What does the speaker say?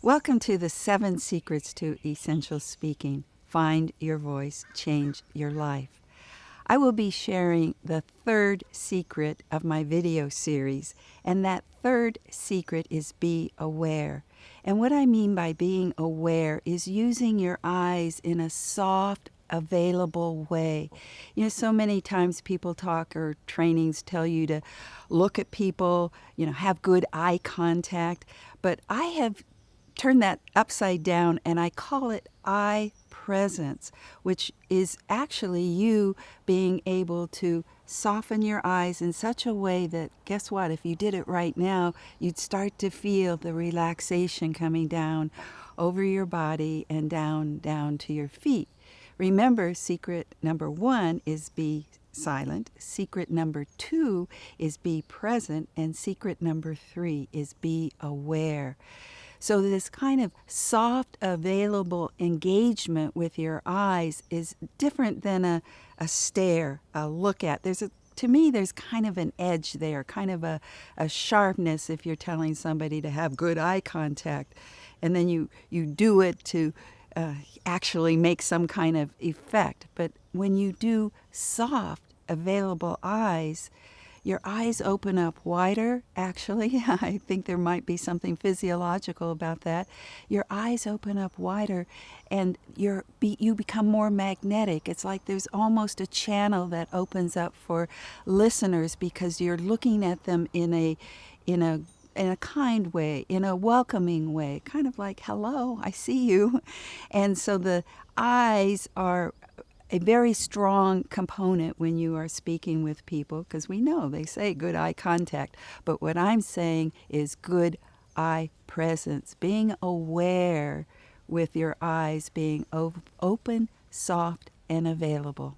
Welcome to the 7 Secrets to Essential Speaking. Find your voice, change your life. I will be sharing the third secret of my video series, and that third secret is be aware. And what I mean by being aware is using your eyes in a soft, available way. You know, so many times people talk or trainings tell you to look at people, have good eye contact, but I have turn that upside down and I call it eye presence, which is actually you being able to soften your eyes in such a way that, guess what, if you did it right now, you'd start to feel the relaxation coming down over your body and down to your feet. Remember, secret number 1 is be silent. Secret number 2 is be present. And secret number 3 is be aware. So this kind of soft, available engagement with your eyes is different than a stare, a look at. To me, there's kind of an edge there, kind of a sharpness if you're telling somebody to have good eye contact. And then you do it to actually make some kind of effect. But when you do soft, available eyes, your eyes open up wider, actually. I think there might be something physiological about that. Your eyes open up wider and you become more magnetic. It's like there's almost a channel that opens up for listeners because you're looking at them in a kind way, in a welcoming way, kind of like, hello, I see you. And so the eyes are a very strong component when you are speaking with people, because we know they say good eye contact, but what I'm saying is good eye presence, being aware with your eyes being open, soft, and available.